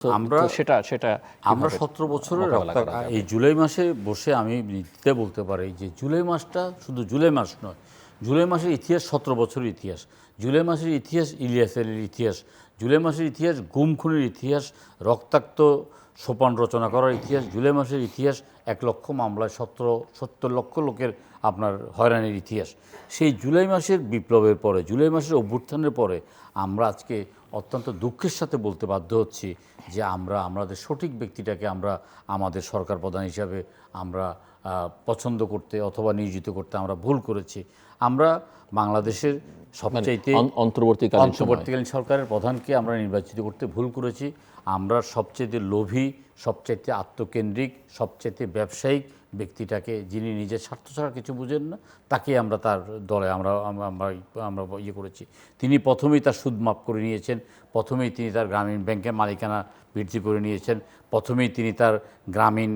আমরা সেটা সেটা আমরা 17 বছরের এই জুলাই মাসে বসে আমি নিতে বলতে পারি যে জুলাই মাসটা শুধু জুলাই মাস নয়, জুলাই মাসের ইতিহাস 17 বছরের ইতিহাস। জুলাই মাসের ইতিহাস ইলিয়াসের ইতিহাস, জুলাই মাসের ইতিহাস গুম খুনের ইতিহাস, রক্তাক্ত সোপান রচনা করার ইতিহাস, জুলাই মাসের ইতিহাস 1 লক্ষ মামলায় 70 লক্ষ লোকের আপনার হয়রানির ইতিহাস। সেই জুলাই মাসের বিপ্লবের পরে, জুলাই মাসের অভ্যুত্থানের পরে আমরা আজকে অত্যন্ত দুঃখের সাথে বলতে বাধ্য হচ্ছি যে আমরা আমাদের সঠিক ব্যক্তিটাকে আমরা আমাদের সরকার প্রধান হিসাবে আমরা পছন্দ করতে অথবা নিয়োজিত করতে আমরা ভুল করেছি। আমরা বাংলাদেশের সবচাইতে অন্তর্বর্তীকালীন সরকারের প্রধানকে আমরা নির্বাচিত করতে ভুল করেছি। আমরা সবচাইতে লোভী, সবচাইতে আত্মকেন্দ্রিক, সবচাইতে ব্যবসায়িক ব্যক্তিটাকে, যিনি নিজের স্বার্থ ছাড়া কিছু বুঝেন না, তাকে আমরা তার দলে আমরা ইয়ে করেছি। তিনি প্রথমেই তার সুদ মাফ করে নিয়েছেন, প্রথমেই তিনি তার গ্রামীণ ব্যাংকের মালিকানা বৃদ্ধি করে নিয়েছেন, প্রথমেই তিনি তার গ্রামীণ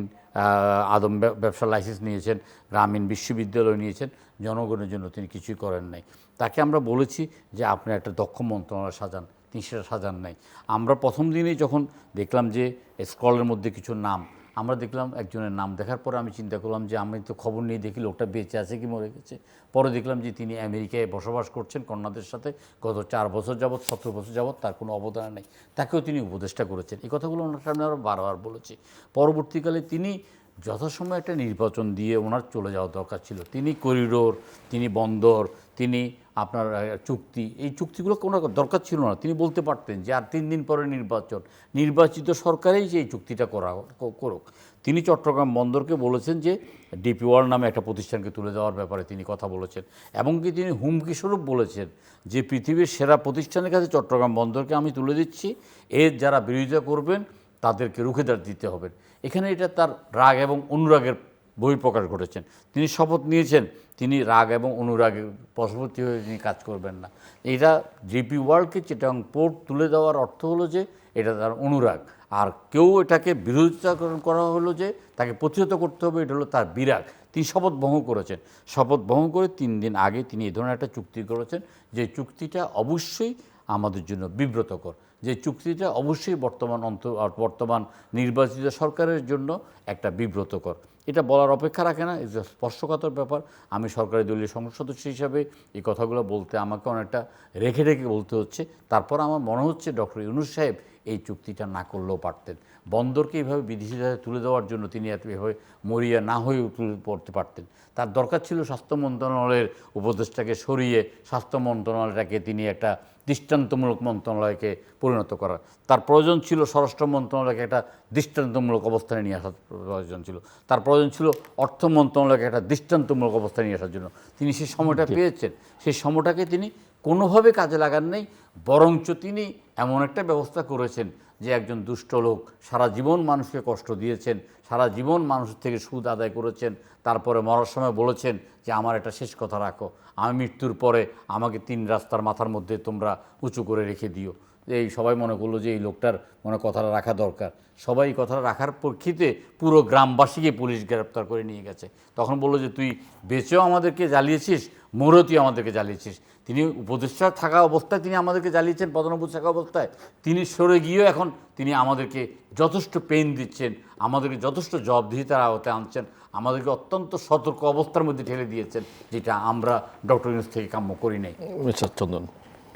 আদম ব্যবসা লাইসেন্স নিয়েছেন, গ্রামীণ বিশ্ববিদ্যালয় নিয়েছেন। জনগণের জন্য তিনি কিছুই করেন নাই। তাকে আমরা বলেছি যে আপনি একটা দক্ষ মন্ত্রণালয় সাজান, তিনি সেটা সাজান নাই। আমরা প্রথম দিনেই যখন দেখলাম যে স্ক্রলের মধ্যে কিছু নাম, আমরা দেখলাম একজনের নাম দেখার পরে আমি চিন্তা করলাম যে আমি তো খবর নিয়ে দেখি লোকটা বেঁচে আছে কি মরে গেছে। পরে দেখলাম যে তিনি আমেরিকায় বসবাস করছেন কন্যাদের সাথে গত 4 বছর যাবৎ, 17 বছর যাবৎ, তার কোনো অবদান নেই। তাকেও তিনি উপদেষ্টা করেছেন। এই কথাগুলো ওনার সামনে আরও বারবার বলেছি। পরবর্তীকালে তিনি যথাসময়ে একটা নির্বাচন দিয়ে ওনার চলে যাওয়া দরকার ছিল। তিনি করিডোর, তিনি বন্দর, তিনি আপনার চুক্তি, এই চুক্তিগুলো কোনো দরকার ছিল না। তিনি বলতে পারতেন যে আর 3 দিন পরে নির্বাচন, নির্বাচিত সরকারেই যে এই চুক্তিটা করুক। তিনি চট্টগ্রাম বন্দরকে বলেছেন যে ডিপি ওয়ার্ল্ড নামে একটা প্রতিষ্ঠানকে তুলে দেওয়ার ব্যাপারে তিনি কথা বলেছেন। এমনকি তিনি হুমকি স্বরূপ বলেছেন যে পৃথিবীর সেরা প্রতিষ্ঠানের কাছে চট্টগ্রাম বন্দরকে আমি তুলে দিচ্ছি, এর যারা বিরোধিতা করবেন তাদেরকে রুখে দিতে হবে। এখানে এটা তার রাগ এবং অনুরাগের বহিঃপ্রকাশ ঘটেছেন। তিনি শপথ নিয়েছেন তিনি রাগ এবং অনুরাগের বশবর্তী হয়ে তিনি কাজ করবেন না। এটা ডিপি ওয়ার্ল্ডকে চিটাগং পোর্ট তুলে দেওয়ার অর্থ হলো যে এটা তার অনুরাগ, আর কেউ এটাকে বিরোধিতা করা হলো যে তাকে প্রতিহত করতে হবে, এটা হলো তার বিরাগ। তিনি শপথ ভঙ্গ করেছেন। শপথ ভঙ্গ করে 3 দিন আগে তিনি এই ধরনের একটা চুক্তি করেছেন, যে চুক্তিটা অবশ্যই আমাদের জন্য বিব্রতকর, যে চুক্তিটা অবশ্যই বর্তমান নির্বাচিত সরকারের জন্য একটা বিব্রতকর। এটা বলার অপেক্ষা রাখে না, এটা স্পর্শকাতর ব্যাপার। আমি সরকারি দলীয় সংসদ সদস্য হিসাবে এই কথাগুলো বলতে আমাকে অনেকটা রেখে বলতে হচ্ছে। তারপর আমার মনে হচ্ছে ডক্টর ইউনূস সাহেব এই চুক্তিটা না করলেও পারতেন। বন্দরকে এইভাবে বিদেশি জায়গায় তুলে দেওয়ার জন্য তিনি এভাবে মরিয়া না হয়ে তুলে পড়তে পারতেন। তার দরকার ছিল স্বাস্থ্য মন্ত্রণালয়ের উপদেষ্টাকে সরিয়ে স্বাস্থ্য মন্ত্রণালয়টাকে তিনি একটা দৃষ্টান্তমূলক মন্ত্রণালয়কে পরিণত করার। তার প্রয়োজন ছিল স্বরাষ্ট্র মন্ত্রণালয়কে একটা দৃষ্টান্তমূলক অবস্থানে নিয়ে আসার প্রয়োজন ছিল। তার প্রয়োজন ছিল অর্থ মন্ত্রণালয়কে একটা দৃষ্টান্তমূলক অবস্থানে নিয়ে আসার জন্য। তিনি সেই সময়টা পেয়েছেন। সেই সময়টাকে তিনি কোনোভাবে কাজে লাগান নেই, বরঞ্চ তিনি এমন একটা ব্যবস্থা করেছেন যে একজন দুষ্ট লোক সারা জীবন মানুষকে কষ্ট দিয়েছেন, সারা জীবন মানুষের থেকে সুদ আদায় করেছেন, তারপরে মরার সময় বলেছেন যে আমার একটা শেষ কথা রাখো, আমি মৃত্যুর পরে আমাকে 3 রাস্তার মাথার মধ্যে তোমরা উঁচু করে রেখে দিও। এই সবাই মনে করলো যে এই লোকটার কথাটা রাখা দরকার। সবাই এই কথাটা রাখার প্রেক্ষিতে পুরো গ্রামবাসীকে পুলিশ গ্রেপ্তার করে নিয়ে গেছে। তখন বললো যে তুই বেঁচেও আমাদেরকে জ্বালিয়েছিস, মরেও তুই আমাদেরকে জ্বালিয়েছিস। তিনি উপদেষ্টা থাকা অবস্থায় তিনি আমাদেরকে জ্বালিয়েছেন, প্রধানমন্ত্রী থাকা অবস্থায়। তিনি সরে গিয়েও এখন তিনি আমাদেরকে যথেষ্ট পেইন দিচ্ছেন, আমাদেরকে যথেষ্ট জবাবদিহিতার আওতায় আনছেন, আমাদেরকে অত্যন্ত সতর্ক অবস্থার মধ্যে ঠেলে দিয়েছেন, যেটা আমরা ডক্টর ইউনূস থেকে কাম্য করি নাই। চন্দন,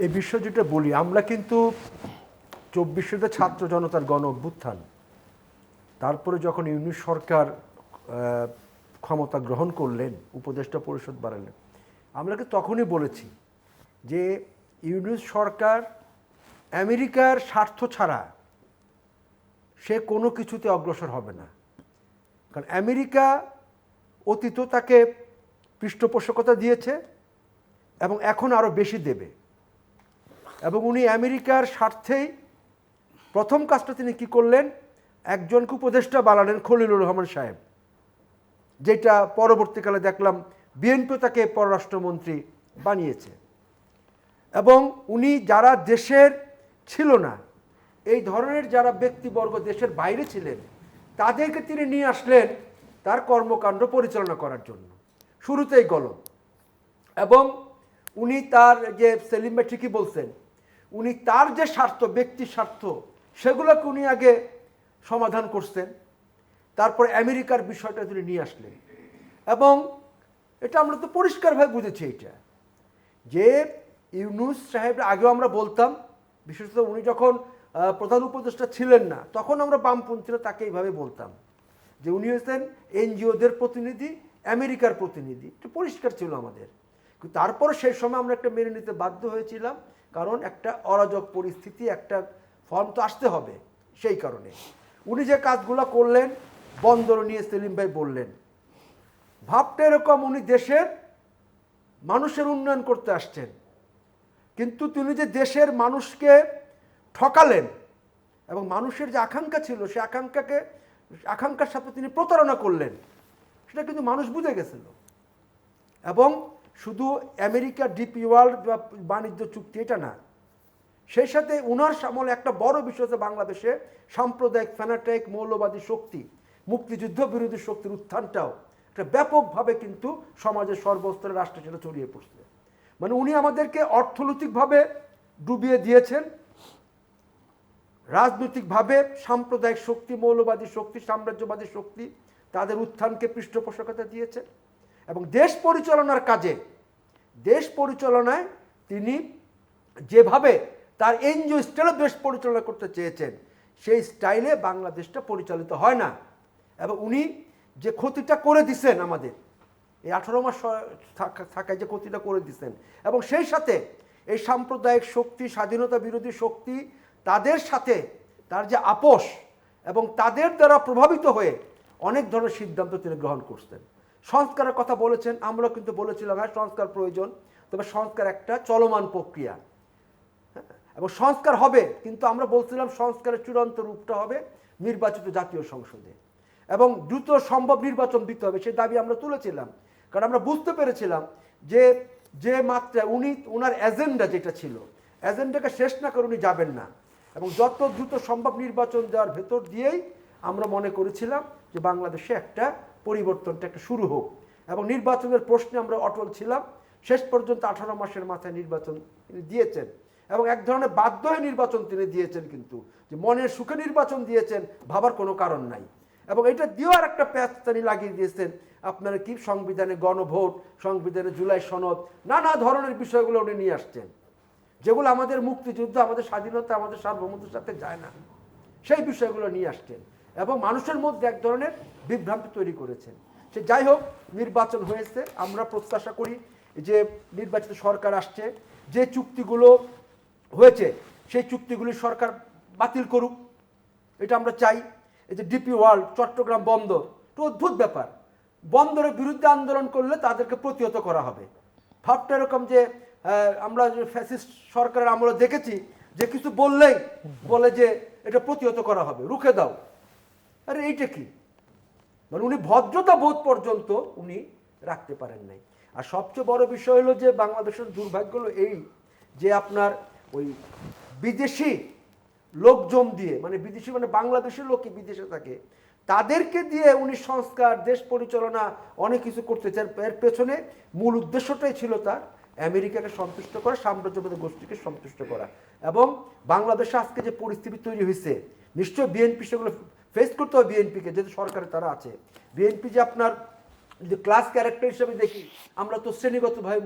এই বিষয় যেটা বলি, আমরা কিন্তু 24শে ছাত্র জনতার গণ অভ্যুত্থান, তারপরে যখন ইউনূস সরকার ক্ষমতা গ্রহণ করলেন, উপদেষ্টা পরিষদ বাড়ালেন, আমরা কি তখনই বলেছি যে ইউনূস সরকার আমেরিকার স্বার্থ ছাড়া সে কোনো কিছুতে অগ্রসর হবে না। কারণ আমেরিকা অতীত তাকে পৃষ্ঠপোষকতা দিয়েছে এবং এখন আরও বেশি দেবে, এবং উনি আমেরিকার স্বার্থেই প্রথম কাজটা তিনি কী করলেন, একজনকে উপদেষ্টা বানালেন, খলিলুর রহমান সাহেব, যেটা পরবর্তীকালে দেখলাম বিএনপি তাকে পররাষ্ট্রমন্ত্রী বানিয়েছে। এবং উনি যারা দেশের ছিল না, এই ধরনের যারা ব্যক্তিবর্গ দেশের বাইরে ছিলেন, তাদেরকে তিনি নিয়ে আসলেন তার কর্মকাণ্ড পরিচালনা করার জন্য। শুরুতেই গলদ, এবং উনি তার যে সেলিম ভাই ঠিকই বলছেন, উনি তার যে স্বার্থ, ব্যক্তি স্বার্থ, সেগুলোকে উনি আগে সমাধান করছেন, তারপর আমেরিকার বিষয়টা তিনি নিয়ে আসলেন। এবং এটা আমরা তো পরিষ্কারভাবে বুঝেছি এটা, যে ইউনূস সাহেব আগেও আমরা বলতাম, বিশেষত উনি যখন প্রধান উপদেষ্টা ছিলেন না তখন আমরা বামপন্থীরা তাকে এইভাবে বলতাম যে উনি হচ্ছেন এনজিওদের প্রতিনিধি, আমেরিকার প্রতিনিধি। এটা পরিষ্কার ছিল আমাদের। কিন্তু তারপর সেই সময় আমরা একটা মেনে নিতে বাধ্য হয়েছিলাম, কারণ একটা অরাজক পরিস্থিতি, একটা ফর্ম তো আসতে হবে। সেই কারণে উনি যে কাজগুলো করলেন, বন্দর নিয়ে সেলিম ভাই বললেন, ভাবটা এরকম উনি দেশের মানুষের উন্নয়ন করতে আসছেন, কিন্তু তিনি যে দেশের মানুষকে ঠকালেন এবং মানুষের যে আকাঙ্ক্ষা ছিল সে আকাঙ্ক্ষার সাথে তিনি প্রতারণা করলেন, সেটা কিন্তু মানুষ বুঝে গেছিল। এবং শুধু আমেরিকা ডিপি ওয়ার্ল্ড বা বাণিজ্য চুক্তি এটা না, সেই সাথে উনার সামনে একটা বড় বিষয় হচ্ছে বাংলাদেশে সাম্প্রদায়িক ফ্যানাটাইক মৌলবাদী শক্তি, মুক্তিযুদ্ধ বিরোধী শক্তির উত্থানটাও একটা ব্যাপকভাবে কিন্তু সমাজের সর্বস্তরের রাষ্ট্রে সেটা ছড়িয়ে পড়ছে। মানে উনি আমাদেরকে অর্থনৈতিকভাবে ডুবিয়ে দিয়েছেন, রাজনৈতিকভাবে সাম্প্রদায়িক শক্তি, মৌলবাদী শক্তি, সাম্রাজ্যবাদী শক্তি তাদের উত্থানকে পৃষ্ঠপোষকতা দিয়েছেন। এবং দেশ পরিচালনার কাজে, দেশ পরিচালনায় তিনি যেভাবে তার এনজিও স্টাইলে দেশ পরিচালনা করতে চেয়েছেন, সেই স্টাইলে বাংলাদেশটা পরিচালিত হয় না। এবং উনি যে ক্ষতিটা করে দিছেন আমাদের এই 18 মাস থাকায়, যে ক্ষতিটা করে দিচ্ছেন, এবং সেই সাথে এই সাম্প্রদায়িক শক্তি, স্বাধীনতা বিরোধী শক্তি, তাদের সাথে তার যে আপোষ এবং তাদের দ্বারা প্রভাবিত হয়ে অনেক ধরনের সিদ্ধান্ত তিনি গ্রহণ করতেন। সংস্কারের কথা বলেছেন, আমরা কিন্তু বলেছিলাম হ্যাঁ সংস্কার প্রয়োজন, তবে সংস্কার একটা চলমান প্রক্রিয়া এবং সংস্কার হবে, কিন্তু আমরা বলছিলাম সংস্কারের চূড়ান্ত রূপটা হবে নির্বাচিত জাতীয় সংসদে এবং দ্রুত সম্ভব নির্বাচন দিতে হবে, সেই দাবি আমরা তুলেছিলাম। কারণ আমরা বুঝতে পেরেছিলাম যে যে মাত্রায় ওনার এজেন্ডা যেটা ছিল, এজেন্ডাকে শেষ না করে উনি যাবেন না, এবং যত দ্রুত সম্ভব নির্বাচন দেওয়ার ভেতর দিয়েই আমরা মনে করেছিলাম যে বাংলাদেশে একটা পরিবর্তনটা একটা শুরু হোক। এবং নির্বাচনের প্রশ্নে আমরা অটল ছিলাম। শেষ পর্যন্ত 18 মাসের মাথায় নির্বাচন তিনি দিয়েছেন, এবং এক ধরনের বাধ্য হয়ে নির্বাচন তিনি দিয়েছেন, কিন্তু যে মনের সুখে নির্বাচন দিয়েছেন ভাবার কোনো কারণ নাই। এবং এটা দেওয়ার একটা প্যাচ তিনি লাগিয়ে দিয়েছেন, আপনারা কি সংবিধানে গণভোট, সংবিধানে জুলাই সনদ, নানা ধরনের বিষয়গুলো উনি নিয়ে আসছেন, যেগুলো আমাদের মুক্তিযুদ্ধ, আমাদের স্বাধীনতা, আমাদের সার্বভৌমত্বের সাথে যায় না, সেই বিষয়গুলো নিয়ে আসছেন এবং মানুষের মধ্যে এক ধরনের বিভ্রান্তি তৈরি করেছেন। সে যাই হোক, নির্বাচন হয়েছে, আমরা প্রত্যাশা করি যে নির্বাচিত সরকার আসছে, যে চুক্তিগুলো হয়েছে সেই চুক্তিগুলি সরকার বাতিল করুক, এটা আমরা চাই। এই যে ডিপি ওয়ার্ল্ড, চট্টগ্রাম বন্দর, তো অদ্ভুত ব্যাপার, বন্দরের বিরুদ্ধে আন্দোলন করলে তাদেরকে প্রতিহত করা হবে। ভাবটা এরকম যে আমরা ফ্যাসিস্ট সরকারের আমলে দেখেছি যে কিছু বললেই বলে যে এটা প্রতিহত করা হবে, রুখে দাও। আরে এইটা কি? মানে উনি ভদ্রতা বোধ পর্যন্ত উনি রাখতে পারেন নাই। আর সবচেয়ে বড় বিষয় হলো যে বাংলাদেশের দুর্ভাগ্য হলো এই যে আপনার ওই বিদেশি লোকজন দিয়ে, মানে বিদেশি মানে বাংলাদেশের লোকই বিদেশে থাকে, তাদেরকে দিয়ে উনি সংস্কার, দেশ পরিচালনা অনেক কিছু করতে চান। এর পেছনে মূল উদ্দেশ্যটাই ছিল তার আমেরিকাকে সন্তুষ্ট করা, সাম্রাজ্যবাদী গোষ্ঠীকে সন্তুষ্ট করা। এবং বাংলাদেশে আজকে যে পরিস্থিতি তৈরি হয়েছে, নিশ্চয়ই বিএনপি সেগুলো ফেস করতে হবে, বিএনপিকে, যেহেতু সরকারে তারা আছে। বিএনপি যে আপনার যদি ক্লাস ক্যারেক্টার হিসেবে দেখি, আমরা তো শ্রেণীগতভাবে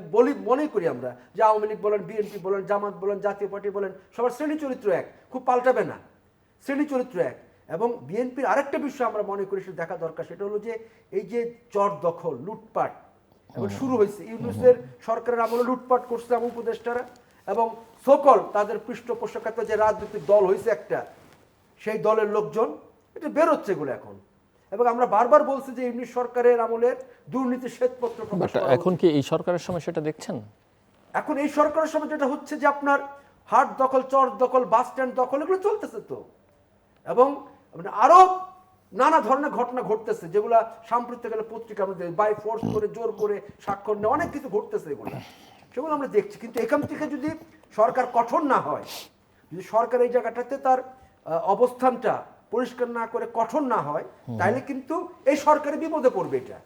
মনে করি আমরা যে আওয়ামী লীগ বলেন, বিএনপি বলেন, জামাত বলেন, জাতীয় পার্টি বলেন, সবার শ্রেণী চরিত্র এক, খুব পাল্টাবে না, শ্রেণী চরিত্র এক। এবং বিএনপির আরেকটা বিষয় আমরা মনে করি সেটা দেখা দরকার, সেটা হলো যে এই যে চর দখল, লুটপাট এবং শুরু হয়েছে, ইউনূসের সরকারের আমলে লুটপাট করছে আমার উপদেষ্টারা, এবং সকল তাদের পৃষ্ঠপোষকতা যে রাজনৈতিক দল হয়েছে একটা, সেই দলের লোকজন এটা বেরোচ্ছে এগুলো এখন। এবং আমরা বারবার বলছি যে ইউনূস সরকারের আমলের দুর্নীতি শ্বেতপত্র প্রকাশ করা। এখন কি এই সরকারের সময় সেটা দেখছেন? এখন এই সরকারের সময় যেটা হচ্ছে যে আপনার হাট দখল, চর দখল, বাস স্ট্যান্ড দখল, এগুলো চলতেছে তো। এবং আরো নানা ধরনের ঘটনা ঘটতেছে, যেগুলা সাম্প্রতিককালে পত্রিকা আমরা বাই ফোর্স করে, জোর করে স্বাক্ষর নেওয়া, অনেক কিছু ঘটতেছে, এগুলো সেগুলো আমরা দেখছি। কিন্তু এখান থেকে যদি সরকার কঠোর না হয়, যদি সরকার এই জায়গাটাতে তার অবস্থানটা পরিষ্কার না করে কঠোর না হয়, তাহলে কিন্তু এই সরকারের বিপদে পড়বে এটা।